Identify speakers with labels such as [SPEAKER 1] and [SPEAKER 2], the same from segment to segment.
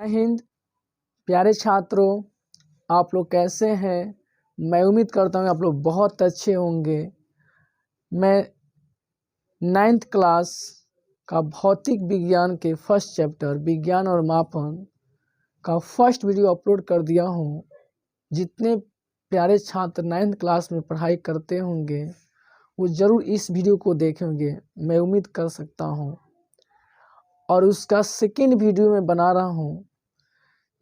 [SPEAKER 1] जय हिंद। प्यारे छात्रों, आप लोग कैसे हैं? मैं उम्मीद करता हूँ आप लोग बहुत अच्छे होंगे। मैं 9th क्लास का भौतिक विज्ञान के फर्स्ट चैप्टर विज्ञान और मापन का फर्स्ट वीडियो अपलोड कर दिया हूँ। जितने प्यारे छात्र 9th क्लास में पढ़ाई करते होंगे वो ज़रूर इस वीडियो को देखेंगे, मैं उम्मीद कर सकता हूँ। और उसका सेकेंड वीडियो मैं बना रहा हूँ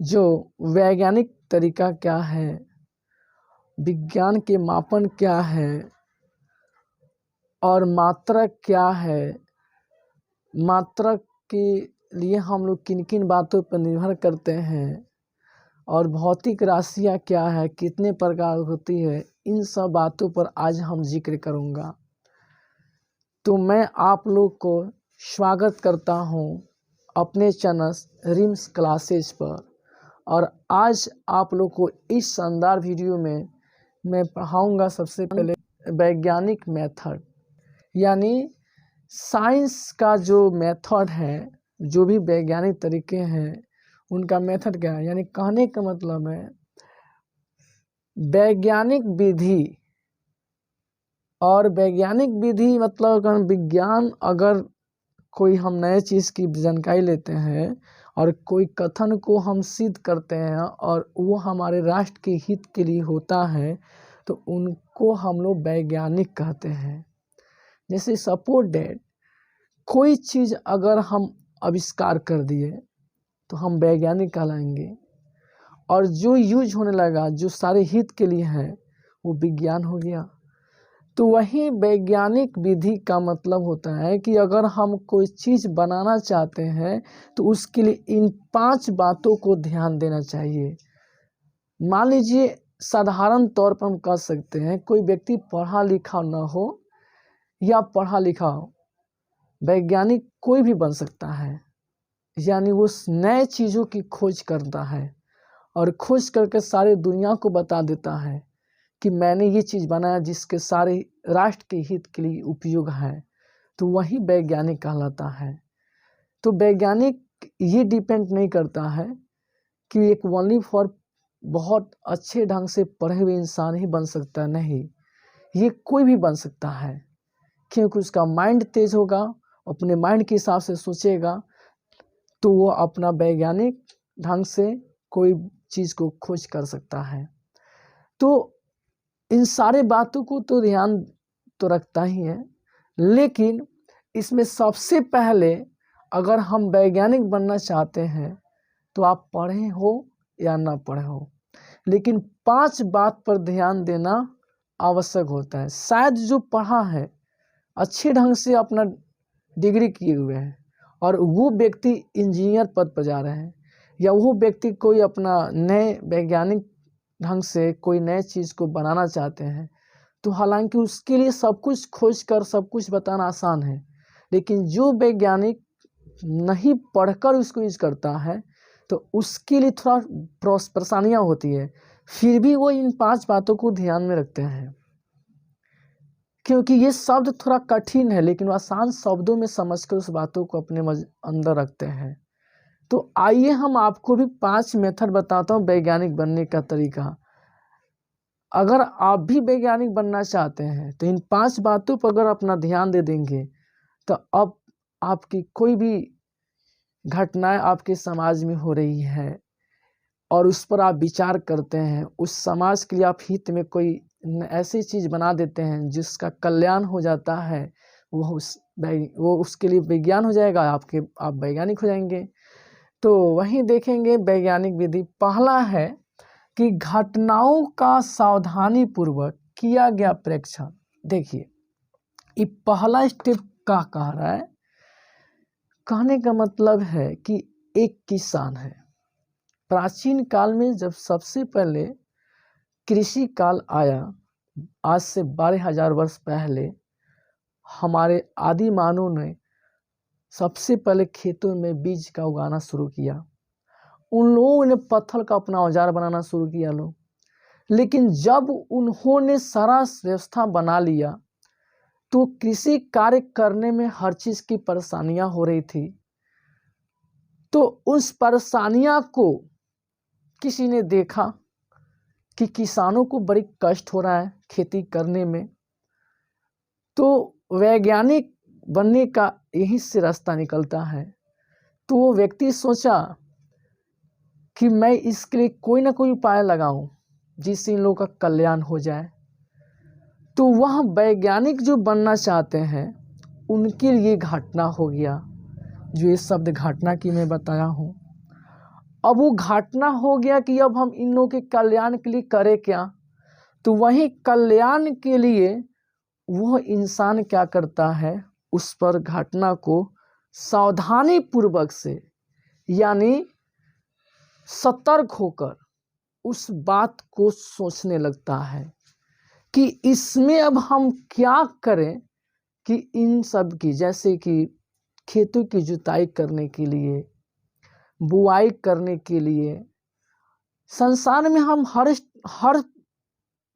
[SPEAKER 1] जो वैज्ञानिक तरीका क्या है, विज्ञान के मापन क्या है और मात्रक क्या है, मात्रक के लिए हम लोग किन किन बातों पर निर्भर करते हैं और भौतिक राशियाँ क्या है, कितने प्रकार होती है, इन सब बातों पर आज हम जिक्र करूँगा। तो मैं आप लोग को स्वागत करता हूँ अपने चैनल रिम्स क्लासेस पर। और आज आप लोग को इस शानदार वीडियो में मैं पढ़ाऊँगा सबसे पहले वैज्ञानिक मेथड, यानी साइंस का जो मेथड है, जो भी वैज्ञानिक तरीके हैं उनका मेथड क्या है। यानी कहने का मतलब है वैज्ञानिक विधि। और वैज्ञानिक विधि मतलब विज्ञान, अगर कोई हम नए चीज़ की जानकारी लेते हैं और कोई कथन को हम सिद्ध करते हैं और वो हमारे राष्ट्र के हित के लिए होता है तो उनको हम लोग वैज्ञानिक कहते हैं। जैसे सपोज डेट कोई चीज़ अगर हम आविष्कार कर दिए तो हम वैज्ञानिक कहलाएंगे, और जो यूज होने लगा, जो सारे हित के लिए है, वो विज्ञान हो गया। तो वही वैज्ञानिक विधि का मतलब होता है कि अगर हम कोई चीज़ बनाना चाहते हैं तो उसके लिए इन 5 बातों को ध्यान देना चाहिए। मान लीजिए साधारण तौर पर हम कह सकते हैं कोई व्यक्ति पढ़ा लिखा न हो या पढ़ा लिखा हो, वैज्ञानिक कोई भी बन सकता है। यानी वो नए चीज़ों की खोज करता है और खोज करके सारे दुनिया को बता देता है कि मैंने ये चीज़ बनाया जिसके सारे राष्ट्र के हित के लिए उपयोग है, तो वही वैज्ञानिक कहलाता है। तो वैज्ञानिक ये डिपेंड नहीं करता है कि एक ओनली फॉर बहुत अच्छे ढंग से पढ़े हुए इंसान ही बन सकता है, नहीं, ये कोई भी बन सकता है, क्योंकि उसका माइंड तेज होगा, अपने माइंड के हिसाब से सोचेगा तो वो अपना वैज्ञानिक ढंग से कोई चीज़ को खोज कर सकता है। तो इन सारे बातों को तो ध्यान तो रखता ही है, लेकिन इसमें सबसे पहले अगर हम वैज्ञानिक बनना चाहते हैं तो आप पढ़े हो या ना पढ़े हो, लेकिन 5 बात पर ध्यान देना आवश्यक होता है। शायद जो पढ़ा है, अच्छे ढंग से अपना डिग्री किए हुए हैं और वो व्यक्ति इंजीनियर पद पर जा रहे हैं, या वो व्यक्ति कोई अपना नए वैज्ञानिक ढंग से कोई नए चीज़ को बनाना चाहते हैं, तो हालांकि उसके लिए सब कुछ खोज कर सब कुछ बताना आसान है, लेकिन जो वैज्ञानिक नहीं पढ़कर उसको यूज करता है तो उसके लिए थोड़ा परेशानियाँ होती है। फिर भी वो इन 5 बातों को ध्यान में रखते हैं, क्योंकि ये शब्द थोड़ा कठिन है, लेकिन वो आसान शब्दों में समझकर उस बातों को अपने अंदर रखते हैं। तो आइए हम आपको भी 5 मेथड बताता हूँ वैज्ञानिक बनने का तरीका। अगर आप भी वैज्ञानिक बनना चाहते हैं तो इन 5 बातों पर अगर अपना ध्यान दे देंगे तो अब आपकी कोई भी घटनाएं आपके समाज में हो रही है और उस पर आप विचार करते हैं, उस समाज के लिए आप हित में कोई ऐसी चीज़ बना देते हैं जिसका कल्याण हो जाता है, वो उसके लिए विज्ञान हो जाएगा, आप वैज्ञानिक हो जाएंगे। तो वहीं देखेंगे वैज्ञानिक विधि। पहला है कि घटनाओं का सावधानी पूर्वक किया गया प्रेक्षण। देखिए ये पहला स्टेप क्या कह रहा है, कहने का मतलब है कि एक किसान है। प्राचीन काल में जब सबसे पहले कृषि काल आया, आज से 12,000 वर्ष पहले हमारे आदि मानव ने सबसे पहले खेतों में बीज का उगाना शुरू किया। उन लोगों ने पत्थर का अपना औजार बनाना शुरू किया लोग, लेकिन जब उन्होंने सारा व्यवस्था बना लिया तो कृषि कार्य करने में हर चीज़ की परेशानियां हो रही थी। तो उस परेशानियां को किसी ने देखा कि किसानों को बड़ी कष्ट हो रहा है खेती करने में, तो वैज्ञानिक बनने का यही से रास्ता निकलता है। तो वो व्यक्ति सोचा कि मैं इसके लिए कोई ना कोई उपाय लगाऊं जिससे इन लोगों का कल्याण हो जाए। तो वह वैज्ञानिक जो बनना चाहते हैं उनके लिए घटना हो गया, जो ये शब्द घटना की मैं बताया हूँ। अब वो घटना हो गया कि अब हम इन लोगों के कल्याण के लिए करें क्या। तो वही कल्याण के लिए वह इंसान क्या करता है, उस पर घटना को सावधानी पूर्वक से यानी सतर्क होकर उस बात को सोचने लगता है कि इसमें अब हम क्या करें कि इन सब की, जैसे कि खेतों की जुताई करने के लिए, बुआई करने के लिए, संसार में हम हर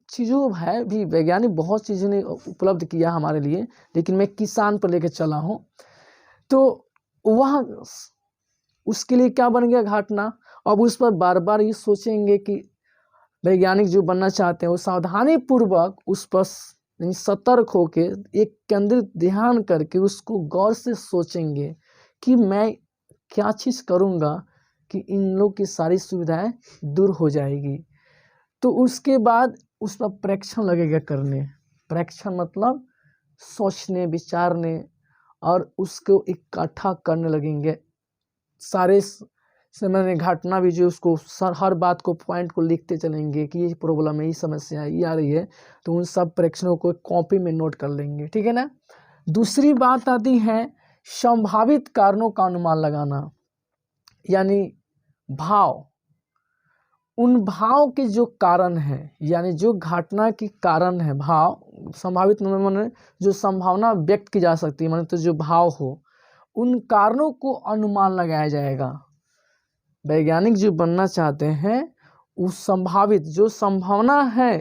[SPEAKER 1] चीज़ों है भी वैज्ञानिक बहुत चीज़ों ने उपलब्ध किया हमारे लिए, लेकिन मैं किसान पर लेकर चला हूँ। तो वह उसके लिए क्या बन गया घटना। अब उस पर बार बार ये सोचेंगे कि वैज्ञानिक जो बनना चाहते हैं वो सावधानी पूर्वक उस पर सतर्क होके एक केंद्रित ध्यान करके उसको गौर से सोचेंगे कि मैं क्या चीज़ करूँगा कि इन लोग की सारी सुविधाएं दूर हो जाएगी। तो उसके बाद उस पर प्रेक्षण लगेगा करने। प्रेक्षण मतलब सोचने, विचारने और उसको इकट्ठा करने लगेंगे सारे समय घटना भी जो उसको हर बात को पॉइंट को लिखते चलेंगे कि ये प्रॉब्लम है, ये समस्या है, ये आ रही है। तो उन सब प्रेक्षणों को कॉपी में नोट कर लेंगे, ठीक है ना। दूसरी बात आती है संभावित कारणों का अनुमान लगाना, यानी भाव। उन भाव के जो कारण है, यानी जो घटना के कारण है, भाव संभावित माने जो संभावना व्यक्त की जा सकती है, माने तो जो भाव हो, उन कारणों को अनुमान लगाया जाएगा। वैज्ञानिक जो बनना चाहते हैं उस संभावित जो संभावना है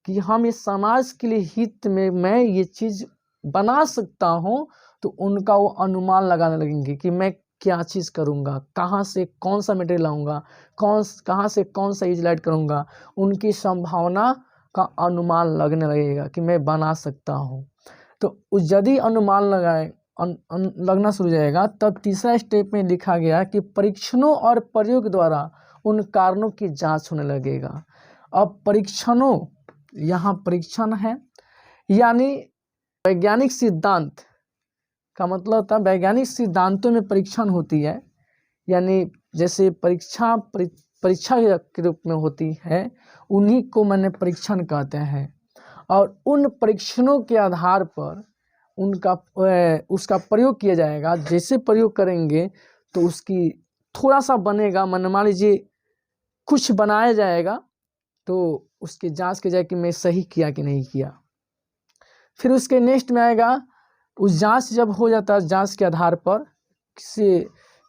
[SPEAKER 1] कि हम इस समाज के लिए हित में मैं ये चीज़ बना सकता हूँ, तो उनका वो अनुमान लगाने लगेंगे कि मैं क्या चीज़ करूँगा, कहाँ से कौन सा मटेरियल लाऊंगा, कहाँ से कौन सा यूटिलाइज करूँगा। उनकी संभावना का अनुमान लगने लगेगा कि मैं बना सकता हूँ। तो यदि अनुमान लगाए लगना शुरू हो जाएगा, तब तीसरा स्टेप में लिखा गया कि परीक्षणों और प्रयोग द्वारा उन कारणों की जांच होने लगेगा। अब परीक्षणों, यहाँ परीक्षण है यानी वैज्ञानिक सिद्धांत का मतलब होता है, वैज्ञानिक सिद्धांतों में परीक्षण होती है, यानी जैसे परीक्षा के रूप में होती है, उन्हीं को मैंने परीक्षण कहते हैं। और उन परीक्षणों के आधार पर उसका प्रयोग किया जाएगा। जैसे प्रयोग करेंगे तो उसकी थोड़ा सा बनेगा, मान लीजिए कुछ बनाया जाएगा तो उसकी जांच की जाए कि मैं सही किया कि नहीं किया। फिर उसके नेक्स्ट में आएगा, उस जांच जब हो जाता है, जांच के आधार पर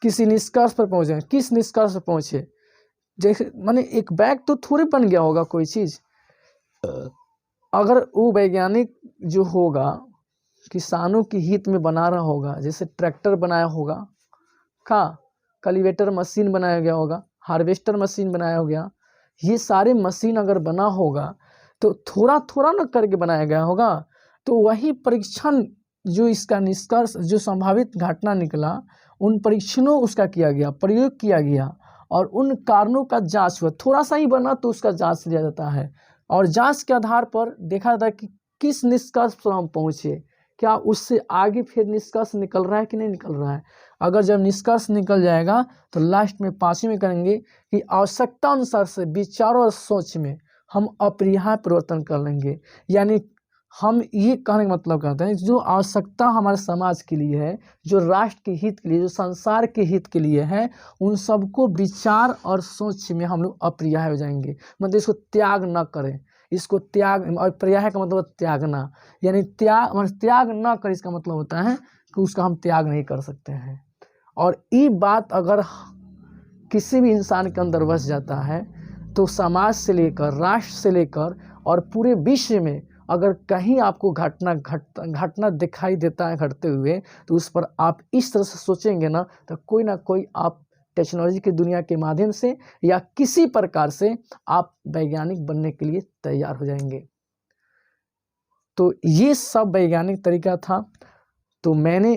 [SPEAKER 1] किसी निष्कर्ष पर पहुँचे। किस निष्कर्ष पर पहुँचे, जैसे माने एक बैग तो थोड़ी बन गया होगा कोई चीज़। अगर वो वैज्ञानिक जो होगा किसानों के हित में बना रहा होगा, जैसे ट्रैक्टर बनाया होगा, कल्टीवेटर मशीन बनाया गया होगा, हार्वेस्टर मशीन बनाया हो गया, ये सारे मशीन अगर बना होगा तो थोड़ा थोड़ा न करके बनाया गया होगा। तो वही परीक्षण जो इसका निष्कर्ष जो संभावित घटना निकला, उन परीक्षणों उसका किया गया, प्रयोग किया गया और उन कारणों का जांच हुआ। थोड़ा सा ही बना तो उसका जांच लिया जाता है और जांच के आधार पर देखा जाता है कि किस निष्कर्ष पर हम पहुँचे, क्या उससे आगे फिर निष्कर्ष निकल रहा है कि नहीं निकल रहा है। अगर जब निष्कर्ष निकल जाएगा तो लास्ट में पाँचवीं में करेंगे कि आवश्यकता अनुसार से विचारों और सोच में हम अपरिहार्य परिवर्तन कर लेंगे। यानी हम ये कहने का मतलब कहते हैं जो आवश्यकता हमारे समाज के लिए है, जो राष्ट्र के हित के लिए, जो संसार के हित के लिए है, उन सबको विचार और सोच में हम लोग अपरिहार्य हो जाएंगे। मतलब इसको त्याग न करें, इसको त्याग, और पर्याय का मतलब त्यागना, यानी त्याग न कर, इसका मतलब होता है कि उसका हम त्याग नहीं कर सकते हैं। और ये बात अगर किसी भी इंसान के अंदर बस जाता है तो समाज से लेकर, राष्ट्र से लेकर और पूरे विश्व में अगर कहीं आपको घटना दिखाई देता है घटते हुए, तो उस पर आप इस तरह से सोचेंगे ना, तो कोई ना कोई आप टेक्नोलॉजी की दुनिया के माध्यम से या किसी प्रकार से आप वैज्ञानिक बनने के लिए तैयार हो जाएंगे। तो ये सब वैज्ञानिक तरीका था। तो मैंने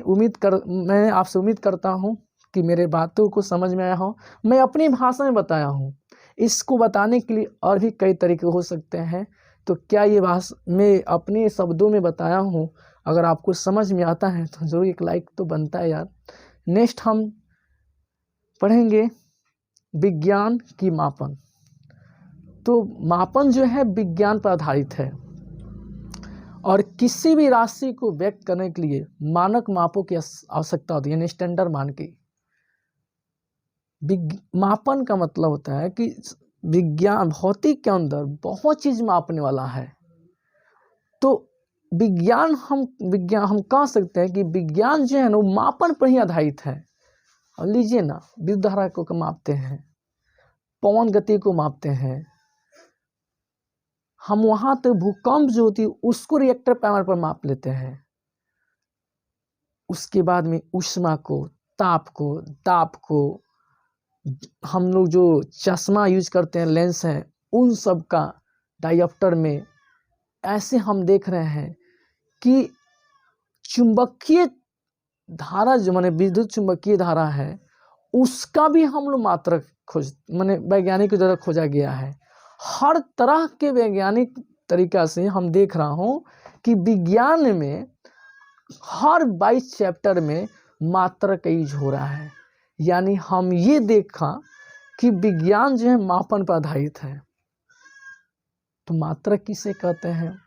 [SPEAKER 1] आपसे उम्मीद करता हूँ कि मेरे बातों को समझ में आया हो। मैं अपनी भाषा में बताया हूँ, इसको बताने के लिए और भी कई तरीके हो सकते हैं। तो क्या ये भाषा मैं अपने शब्दों में बताया हूँ, अगर आपको समझ में आता है तो ज़रूर एक लाइक तो बनता है यार। नेक्स्ट हम पढ़ेंगे विज्ञान की मापन। तो मापन जो है विज्ञान पर आधारित है और किसी भी राशि को व्यक्त करने के लिए मानक मापों की आवश्यकता होती है, यानी स्टैंडर्ड मान की। मापन का मतलब होता है कि विज्ञान भौतिक के अंदर बहुत चीज मापने वाला है। तो विज्ञान हम कह सकते हैं कि विज्ञान जो है ना वो मापन पर ही आधारित है। और लीजिए ना, विद्युत धारा को मापते हैं, पवन गति को मापते हैं, हम वहां तक भूकंप जो होती है उसको रिएक्टर पैमाने पर माप लेते हैं। उसके बाद में ऊष्मा को, ताप को, दाब को, हम लोग जो चश्मा यूज करते हैं, लेंस है, उन सब का डायोप्टर में। ऐसे हम देख रहे हैं कि चुंबकीय धारा जो माने विद्युत चुंबकीय धारा है उसका भी हम लोग मात्रक माने वैज्ञानिक के द्वारा खोजा गया है। हर तरह के वैज्ञानिक तरीका से हम देख रहा हूँ कि विज्ञान में हर 22 चैप्टर में मात्रक का यूज हो रहा है। यानी हम ये देखा कि विज्ञान जो है मापन पर आधारित है। तो मात्रक किसे कहते हैं?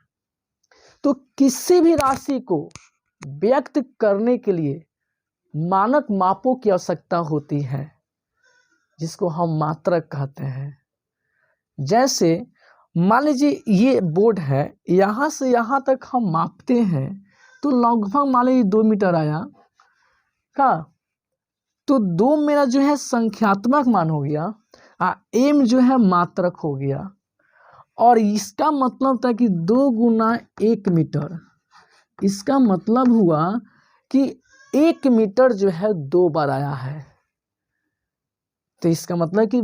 [SPEAKER 1] तो किसी भी राशि को व्यक्त करने के लिए मानक मापों की आवश्यकता होती है, जिसको हम मात्रक कहते हैं। जैसे मान लीजिए ये बोर्ड है, यहाँ से यहाँ तक हम मापते हैं तो लगभग मान लीजिए 2 मीटर आया का। तो 2 मेरा जो है संख्यात्मक मान हो गया, m जो है मात्रक हो गया। और इसका मतलब था कि 2 गुना 1 मीटर, इसका मतलब हुआ कि 1 मीटर जो है 2 बार आया है। तो इसका मतलब कि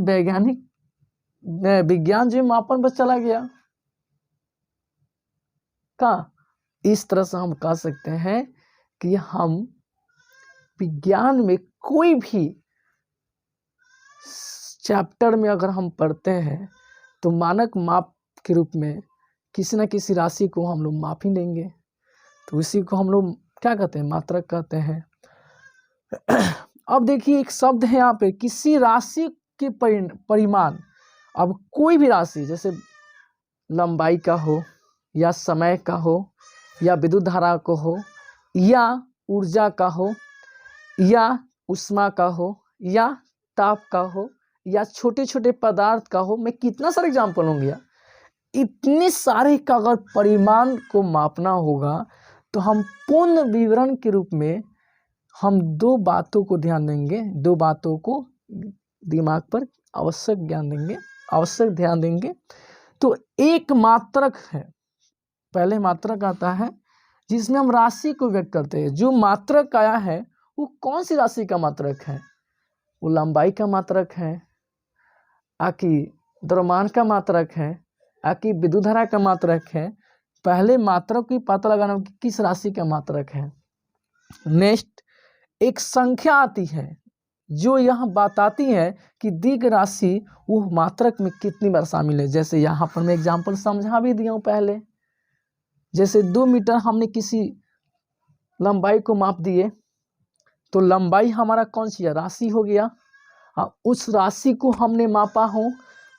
[SPEAKER 1] विज्ञान जो मापन पर चला गया का। इस तरह से हम कह सकते हैं कि हम विज्ञान में कोई भी चैप्टर में अगर हम पढ़ते हैं तो मानक माप के रूप में किसी न किसी राशि को हम लोग माप ही लेंगे। तो इसी को हम लोग क्या कहते हैं? मात्रक कहते हैं। अब देखिए एक शब्द है यहाँ पे, किसी राशि के परिमाण। अब कोई भी राशि, जैसे लंबाई का हो या समय का हो या विद्युत धारा को हो या ऊर्जा का हो या ऊष्मा का हो या ताप का हो या छोटे छोटे पदार्थ का हो, मैं कितना सारे एग्जाम्पल होंगे। इतने सारे का अगर परिमाण को मापना होगा तो हम पूर्ण विवरण के रूप में हम 2 बातों को ध्यान देंगे, 2 बातों को दिमाग पर आवश्यक ध्यान देंगे। तो एक मात्रक है, पहले मात्रक आता है जिसमें हम राशि को व्यक्त करते हैं। जो मात्रक आया है वो कौन सी राशि का मात्रक है? वो लंबाई का मात्रक है, आकि द्रव्यमान का मात्रक है, आकि विद्युत धारा का मात्रक है। पहले मात्रक की पता लगाना कि किस राशि का मात्रक है। नेक्स्ट एक संख्या आती है जो यह बताती है कि दी गई राशि वो मात्रक में कितनी बार शामिल है। जैसे यहाँ पर मैं एग्जाम्पल समझा भी दिया हूँ पहले। जैसे 2 मीटर हमने किसी लंबाई को माप दिए, तो लंबाई हमारा कौन सी है? राशि हो गया। उस राशि को हमने मापा हो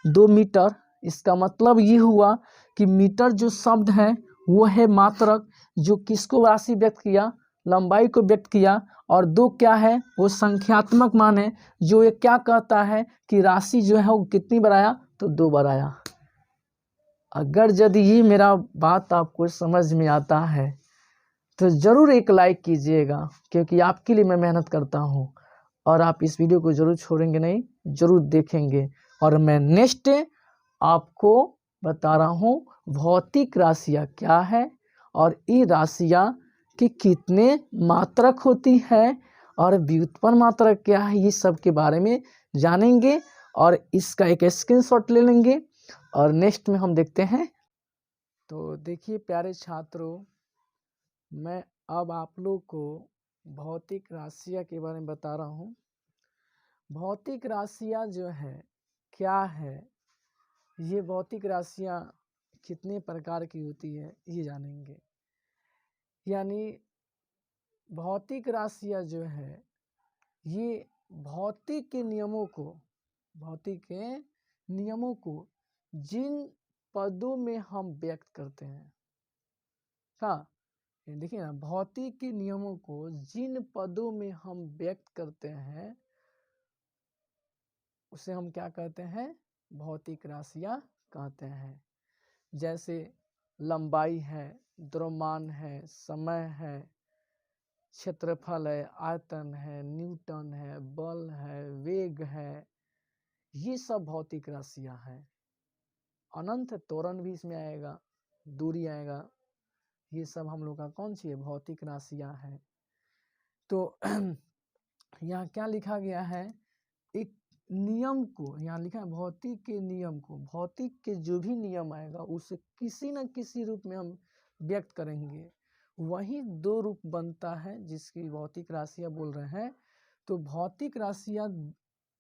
[SPEAKER 1] 2 मीटर। इसका मतलब ये हुआ कि मीटर जो शब्द है वो है मात्रक, जो किसको राशि व्यक्त किया? लंबाई को व्यक्त किया। और 2 क्या है? वो संख्यात्मक मान है, जो ये क्या कहता है कि राशि जो है वो कितनी बार आया? तो 2 बार आया। अगर यदि ये मेरा बात आपको समझ में आता है तो ज़रूर एक लाइक कीजिएगा, क्योंकि आपके लिए मैं मेहनत करता हूँ और आप इस वीडियो को ज़रूर छोड़ेंगे नहीं, ज़रूर देखेंगे। और मैं नेक्स्ट आपको बता रहा हूँ भौतिक राशियाँ क्या है और ये राशियाँ कि कितने मात्रक होती है और व्युत्पन्न मात्रक क्या है, ये सब के बारे में जानेंगे और इसका एक स्क्रीनशॉट ले लेंगे और नेक्स्ट में हम देखते हैं। तो देखिए प्यारे छात्रों, मैं अब आप लोग को भौतिक राशियाँ के बारे में बता रहा हूँ। भौतिक राशियाँ जो है क्या है, ये भौतिक राशियाँ कितने प्रकार की होती है ये जानेंगे। यानी भौतिक राशियाँ जो है ये भौतिक के नियमों को जिन पदों में हम व्यक्त करते हैं, हाँ देखिए ना, भौतिक के नियमों को जिन पदों में हम व्यक्त करते हैं उसे हम क्या कहते हैं, भौतिक राशियाँ कहते हैं। जैसे लंबाई है, द्रव्यमान है, समय है, क्षेत्रफल है, आयतन है, न्यूटन है, बल है, वेग है, ये सब भौतिक राशियाँ हैं। अनंत त्वरण भी इसमें आएगा, दूरी आएगा, ये सब हम लोग का कौन सी है, भौतिक राशियाँ हैं। तो यहाँ क्या लिखा गया है, एक नियम को यहाँ लिखा है, भौतिक के नियम को, भौतिक के जो भी नियम आएगा उसे किसी न किसी रूप में हम व्यक्त करेंगे, वही दो रूप बनता है जिसकी भौतिक राशियाँ बोल रहे हैं। तो भौतिक राशियाँ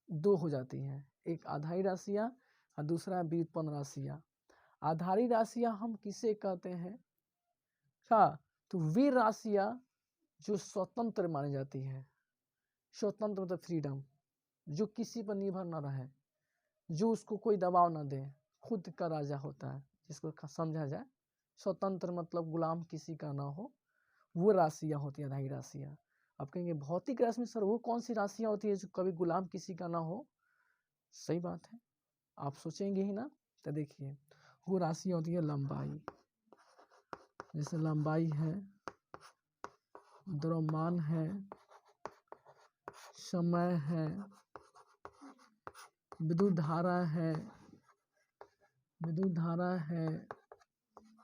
[SPEAKER 1] दो हो जाती हैं, एक आधारी राशियाँ और दूसरा व्युत्पन्न राशियाँ। आधारी राशियाँ हम किसे कहते हैं, हाँ तो वे राशियाँ जो स्वतंत्र मानी जाती हैं, स्वतंत्र मतलब फ्रीडम, जो किसी पर निर्भर न रहे, जो उसको कोई दबाव न दे, खुद का राजा होता है, जिसको समझा जाए। स्वतंत्र मतलब गुलाम किसी का ना हो, वो राशियाँ होती हैं आधारी राशियाँ। आप कहेंगे भौतिक राशि में सर वो कौन सी राशियाँ होती है जो कभी गुलाम किसी का ना हो, सही बात है, आप सोचेंगे ही ना। तो देखिए वो राशियाँ होती है लंबाई, जैसे लंबाई है, द्रव्यमान है, समय है, विद्युत धारा है,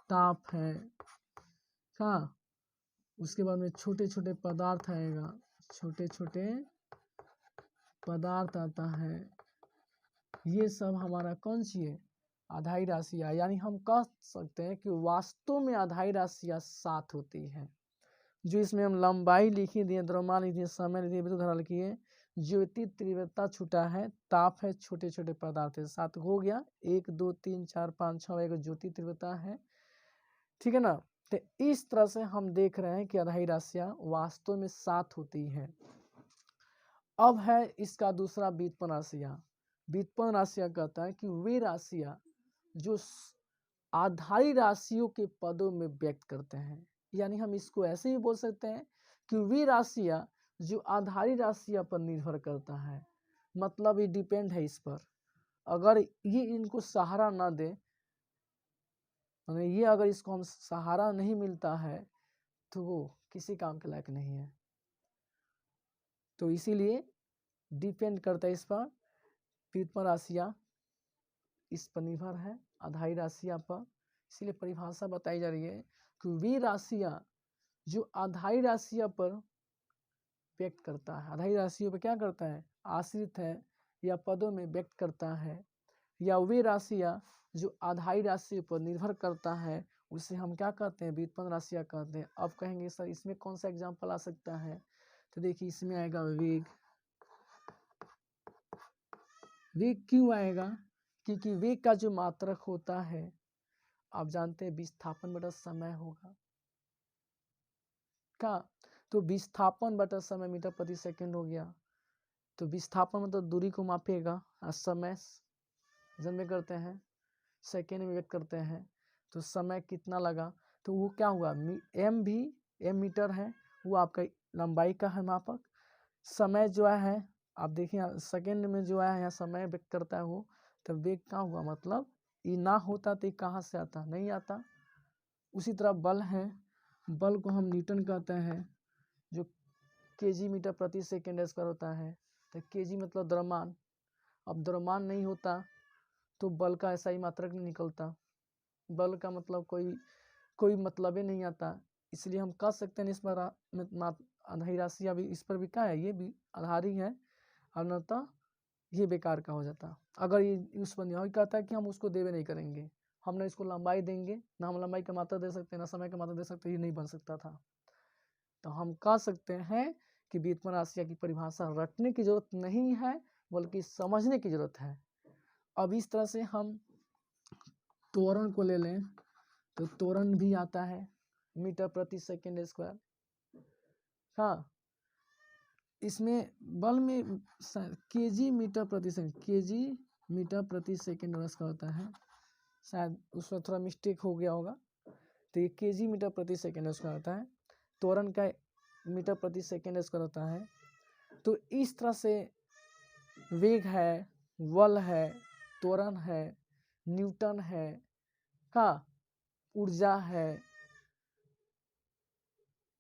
[SPEAKER 1] ताप है, हाँ उसके बाद में छोटे छोटे पदार्थ आएगा, छोटे छोटे पदार्थ आता है, ये सब हमारा कौन सी है, आधारी राशियाँ। यानी हम कह सकते हैं कि वास्तव में आधारी राशियाँ 7 होती हैं, जो इसमें हम लंबाई लिखी दिए, द्रव्यमान लिखी दिए, समय लिखी दिए, विद्युत धारा लिखी है, ज्योति तीव्रता छूटा है, ताप है, छोटे छोटे पदार्थ है, 7 हो गया, 1 2 3 4 5 6 एक ज्योति तीव्रता है, ठीक है ना। तो इस तरह से हम देख रहे हैं कि आधारी राशियाँ वास्तव में 7 होती हैं। अब है इसका दूसरा व्युत्पन्न राशियाँ। व्युत्पन्न राशियाँ कहता है कि वे राशियाँ जो आधारी राशियों के पदों में व्यक्त करते हैं, यानी हम इसको ऐसे ही बोल सकते हैं कि वे राशियाँ जो आधारी राशियाँ पर निर्भर करता है, मतलब ये डिपेंड है इस पर, अगर ये इनको सहारा ना दे, ये अगर इसको हम सहारा नहीं मिलता है तो वो किसी काम के लायक नहीं है। तो इसीलिए डिपेंड करता है इस पर, व्युत्पन्न राशियाँ इस पर निर्भर है, आधारी राशियाँ पर। इसीलिए परिभाषा बताई जा रही है कि वे राशियाँ जो आधारी राशियाँ पर व्यक्त करता है, आधारी राशियों पर क्या करता है, आश्रित है या पदों में व्यक्त करता है, या वे राशियाँ जो आधारी राशियों पर निर्भर करता है उसे हम क्या कहते हैं, व्युत्पन्न राशियाँ कहते हैं। अब कहेंगे सर इसमें कौन सा एग्जाम्पल आ सकता है, तो देखिए इसमें आएगा वेग। वेग क्यों आएगा, क्योंकि वेग का जो मात्रक होता है आप जानते हैं विस्थापन बटा समय होगा का, तो विस्थापन बटा समय मीटर प्रति सेकंड हो गया। तो विस्थापन मतलब दूरी को मापेगा और समय जन में करते हैं, सेकेंड में व्यक्त करते हैं, तो समय कितना लगा, तो वो क्या हुआ, एम मीटर है, वो आपका लंबाई का है मापक। समय जो है आप देखिए सेकेंड में जो है यहाँ समय व्यक्त करता है वो, तो वेग क्या हुआ, मतलब ये ना होता तो ये कहाँ से आता, नहीं आता। उसी तरह बल है, बल को हम न्यूटन कहते हैं, जो केजी मीटर प्रति सेकेंड स्क्वायर होता है। तो केजी मतलब द्रव्यमान, अब द्रव्यमान नहीं होता तो बल का ऐसा ही मात्रक नहीं निकलता, बल का मतलब कोई मतलब ही नहीं आता। इसलिए हम कह सकते हैं इस पर आधारी राशि अभी इस पर भी क्या है, ये भी आधारी है, अन्यथा ये बेकार का हो जाता। अगर ये उस पर यही कहता है कि हम उसको देवे नहीं करेंगे, हम ना इसको लंबाई देंगे, ना हम लंबाई का मात्रा दे सकते, ना समय का मात्रा दे सकते, ये नहीं बन सकता था। तो हम कह सकते हैं कि व्युत्पन्न राशियाँ की परिभाषा रटने की जरूरत नहीं है, बल्कि समझने की जरूरत है। अब इस तरह से हम त्वरण को ले लें तो त्वरण भी आता है मीटर प्रति सेकेंड स्क्वायर। हाँ, इसमें बल में केजी मीटर प्रति सेकेंड, केजी मीटर प्रति सेकेंड का होता है, शायद उसमें थोड़ा मिस्टेक हो गया होगा। तो ये केजी मीटर प्रति सेकेंड उसका होता है, त्वरण का मीटर प्रति सेकेंड स्क्वायर होता है। तो इस तरह से वेग है, बल है, त्वरण है, न्यूटन है, हाँ, ऊर्जा है,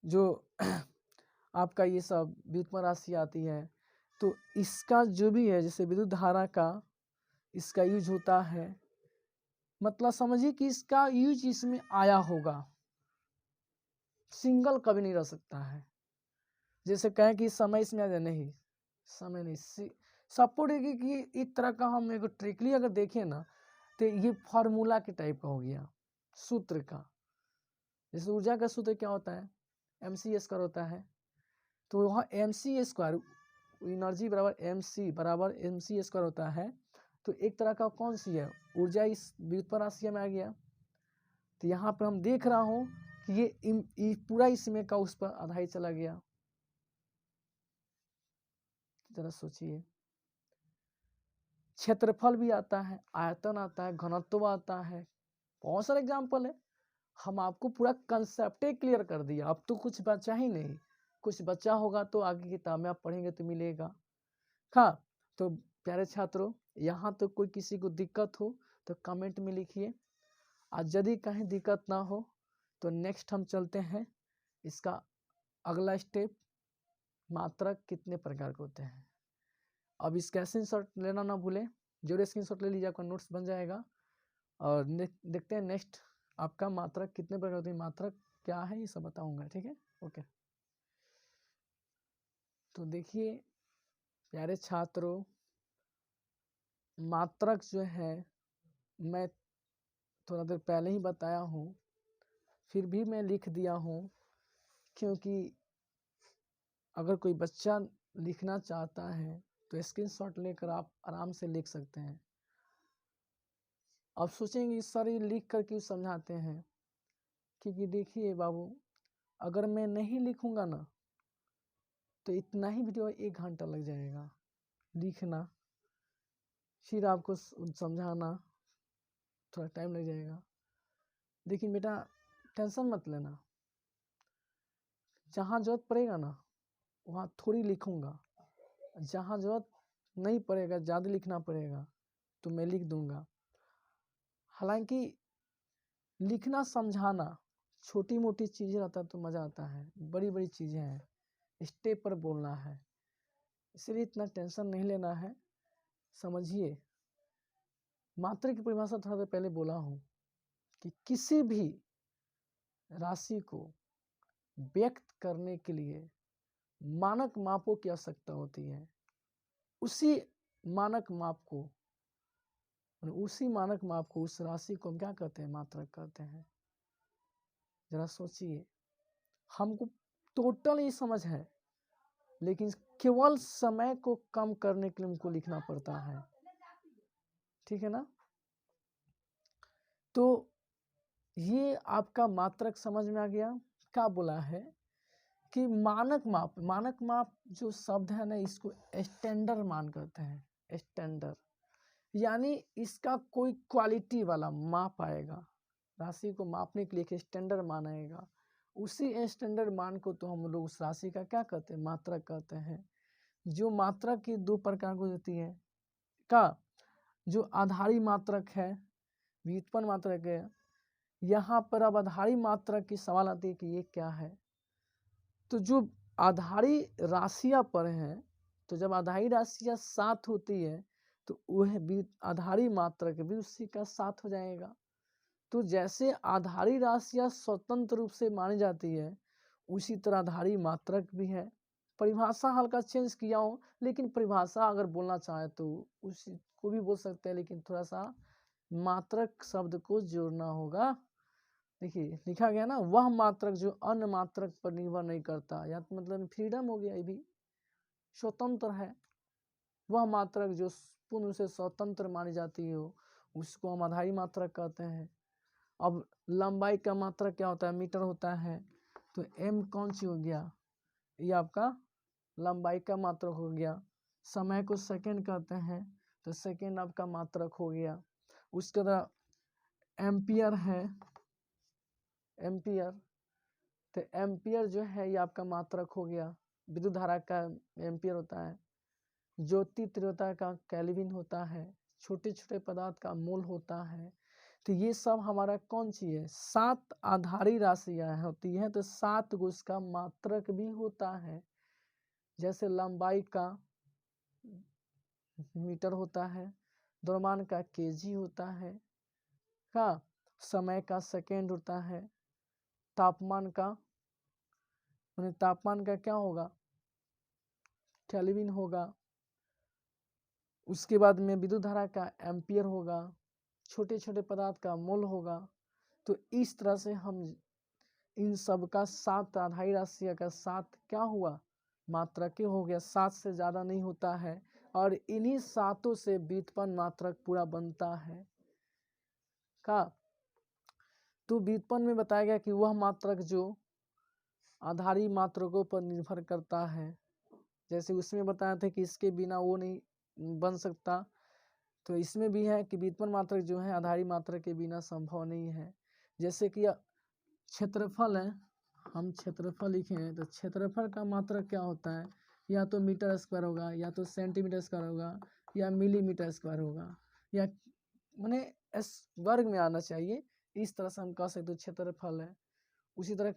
[SPEAKER 1] जो आपका ये सब व्युत्पन्न राशि आती है। तो इसका जो भी है, जैसे विद्युत धारा का इसका यूज होता है, मतलब समझिए कि इसका यूज इसमें आया होगा, सिंगल कभी नहीं रह सकता है। जैसे कहें कि समय इसमें आ जाए, नहीं, समय नहीं। सपोर्ट है कि एक तरह का हम एक ट्रिकली अगर देखें ना, तो ये फार्मूला के टाइप का हो गया, सूत्र का। जैसे ऊर्जा का सूत्र क्या होता है, mc² होता है। तो वहाँ mc², एनर्जी बराबर mc² होता है। तो एक तरह का कौन सी है, ऊर्जा इस व्युत्पन्न राशि में आ गया। तो यहाँ पर हम देख रहा हूँ कि ये पूरा इसमें का उस पर आधारित चला गया। जरा सोचिए, क्षेत्रफल भी आता है, आयतन आता है, घनत्व आता है, बहुत सारे एग्जाम्पल है। हम आपको पूरा कंसेप्ट क्लियर कर दिया, अब तो कुछ बचा ही नहीं। कुछ बचा होगा तो आगे किताब में आप पढ़ेंगे तो मिलेगा। हाँ, तो प्यारे छात्रों, यहाँ तो कोई किसी को दिक्कत हो तो कमेंट में लिखिए, और यदि कहीं दिक्कत ना हो तो नेक्स्ट हम चलते हैं इसका अगला स्टेप, मात्रक कितने प्रकार के होते हैं। अब इसका स्क्रीनशॉट लेना ना भूलें, जरूर स्क्रीनशॉट ले लीजिए, आपका नोट्स बन जाएगा। और देखते हैं नेक्स्ट आपका मात्रक कितने प्रकार होते हैं, मात्रक क्या है ये सब बताऊंगा, ठीक है, ओके। तो देखिए प्यारे छात्रों, मात्रक जो है मैं थोड़ा देर पहले ही बताया हूँ, फिर भी मैं लिख दिया हूँ, क्योंकि अगर कोई बच्चा लिखना चाहता है तो स्क्रीनशॉट लेकर आप आराम से लिख सकते हैं। अब सोचेंगे सर ये लिख कर क्यों समझाते हैं, क्योंकि देखिए बाबू, अगर मैं नहीं लिखूंगा ना तो इतना ही वीडियो 1 घंटा लग जाएगा लिखना, फिर आपको समझाना थोड़ा टाइम लग जाएगा। लेकिन बेटा टेंशन मत लेना, जहाँ जरूरत पड़ेगा ना वहाँ थोड़ी लिखूंगा, जहाँ जरूरत नहीं पड़ेगा, ज़्यादा लिखना पड़ेगा तो मैं लिख दूंगा। हालांकि लिखना समझाना छोटी मोटी चीज़ें रहता तो मज़ा आता है, बड़ी बड़ी चीज़ें हैं, स्टेप पर बोलना है, इसलिए इतना टेंशन नहीं लेना है। समझिए, मात्रा की परिभाषा थोड़ा देर पहले बोला हूँ कि किसी भी राशि को व्यक्त करने के लिए मानक मापों की आवश्यकता होती है। उसी मानक माप को उस राशि को हम क्या कहते हैं, मात्रक कहते हैं। जरा सोचिए, हमको टोटल ही समझ है, लेकिन केवल समय को कम करने के लिए हमको लिखना पड़ता है, ठीक है ना। तो ये आपका मात्रक समझ में आ गया। क्या बोला है कि मानक माप जो शब्द है ना, इसको स्टैंडर्ड मान कहते हैं। स्टैंडर्ड यानी इसका कोई क्वालिटी वाला माप आएगा, राशि को मापने के लिए एक स्टैंडर्ड मान आएगा। उसी स्टैंडर्ड मान को तो हम लोग उस राशि का क्या कहते हैं, मात्रक कहते हैं। जो मात्रक की 2 प्रकार की होती है, का जो आधारी मात्रक है, व्युत्पन्न मात्रक है। यहाँ पर अब आधारी मात्रक की सवाल आती है कि ये क्या है। तो जो आधारी राशियाँ पर हैं, तो जब आधारी राशियाँ 7 होती है तो वह भी आधारी मात्रक भी उसी का 7 हो जाएगा। तो जैसे आधारी राशियाँ स्वतंत्र रूप से मानी जाती है, उसी तरह आधारी मात्रक भी है। परिभाषा हल्का चेंज किया हूँ, लेकिन परिभाषा अगर बोलना चाहे तो उसी को भी बोल सकते हैं, लेकिन थोड़ा सा मात्रक शब्द को जोड़ना होगा। देखिए लिखा गया ना, वह मात्रक जो अन्य मात्रक पर निर्भर नहीं करता, या तो मतलब फ्रीडम हो गया, ये भी स्वतंत्र है। वह मात्रक जो पूर्ण रूप से स्वतंत्र मानी जाती हो उसको हम आधारी मात्रक कहते हैं। अब लंबाई का मात्रक क्या होता है, मीटर होता है। तो m कौन सी हो गया, ये आपका लंबाई का मात्रक हो गया। समय को सेकंड कहते हैं, तो सेकंड आपका मात्रक हो गया। उसके बाद एम्पियर है, एम्पियर, तो एम्पियर जो है ये आपका मात्रक हो गया। विद्युत धारा का एम्पियर होता है। ज्योति तीव्रता का केल्विन होता है। छोटे छोटे पदार्थ का मोल होता है। तो ये सब हमारा कौन सी है, 7 आधारी राशियां होती हैं, तो 7 को इसका मात्रक भी होता है। जैसे लंबाई का मीटर होता है, द्रव्यमान का केजी होता है, का समय का सेकेंड होता है, तापमान का क्या होगा, केल्विन होगा। उसके बाद में विद्युत धारा का एम्पियर होगा। छोटे छोटे पदार्थ का मोल होगा। तो इस तरह से हम इन सब का 7 आधारी राशियों का 7 क्या हुआ, मात्रक हो गया। 7 से ज़्यादा नहीं होता है, और इन्हीं 7 से व्युत्पन्न मात्रक पूरा बनता है। का तो व्युत्पन्न में बताया गया कि वह मात्रक जो आधारी मात्रकों पर निर्भर करता है, जैसे उसमें बताया था कि इसके बिना वो नहीं बन सकता, तो इसमें भी है कि व्युत्पन्न मात्रक जो है आधारी मात्रक के बिना संभव नहीं है। जैसे कि क्षेत्रफल है, हम क्षेत्रफल लिखे हैं, तो क्षेत्रफल का मात्रक क्या होता है, या तो मीटर स्क्वायर होगा, या तो सेंटीमीटर स्क्वायर होगा, या मिलीमीटर स्क्वायर होगा, या माने वर्ग में आना चाहिए। इस तरह से हम कह सकते क्षेत्रफल है। उसी तरह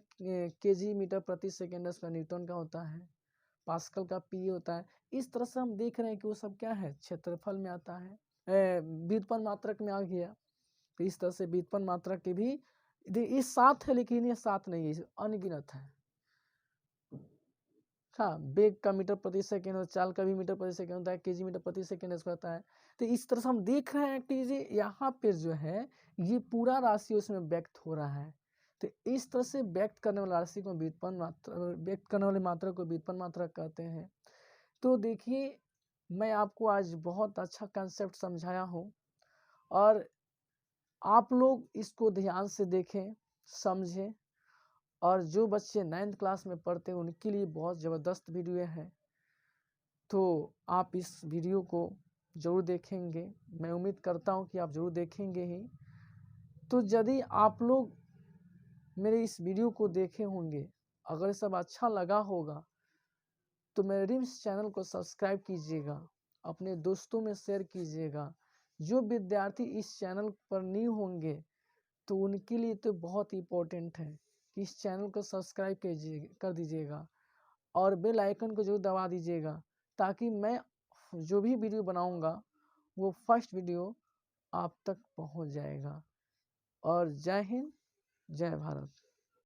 [SPEAKER 1] केजी मीटर प्रति सेकेंड स्क्वायर न्यूटन का होता है। पास्कल का पी होता है। इस तरह से हम देख रहे हैं कि वो सब क्या है, क्षेत्रफल में आता है, व्युत्पन्न मात्रक में आ गया। तो इस तरह से व्युत्पन्न मात्रक के भी ये 7 है, लेकिन ये 7 नहीं है, अनगिनत है। हाँ, बेग का मीटर प्रति सेकेंड और चाल का भी मीटर प्रति सेकेंड होता है, केजी मीटर प्रति सेकेंड होता है। तो इस तरह से हम देख रहे हैं कि यहाँ पे जो है ये पूरा राशि उसमें व्यक्त हो रहा है। तो इस तरह से व्यक्त करने वाला राशि को व्युत्पन्न मात्रा, व्यक्त करने वाली मात्रा को व्युत्पन्न मात्रा कहते हैं। तो देखिए मैं आपको आज बहुत अच्छा कंसेप्ट समझाया हूँ, और आप लोग इसको ध्यान से देखें, समझें। और जो बच्चे 9th क्लास में पढ़ते हैं उनके लिए बहुत ज़बरदस्त वीडियो है, तो आप इस वीडियो को ज़रूर देखेंगे। मैं उम्मीद करता हूँ कि आप ज़रूर देखेंगे ही। तो यदि आप लोग मेरे इस वीडियो को देखे होंगे, अगर सब अच्छा लगा होगा, तो मेरे रिम्स चैनल को सब्सक्राइब कीजिएगा, अपने दोस्तों में शेयर कीजिएगा। जो विद्यार्थी इस चैनल पर न्यू होंगे तो उनके लिए तो बहुत इम्पोर्टेंट है कि इस चैनल को सब्सक्राइब कर दीजिएगा, और बेल आइकन को जरूर दबा दीजिएगा, ताकि मैं जो भी वीडियो बनाऊंगा वो फर्स्ट वीडियो आप तक पहुंच जाएगा। और जय हिंद, जय भारत।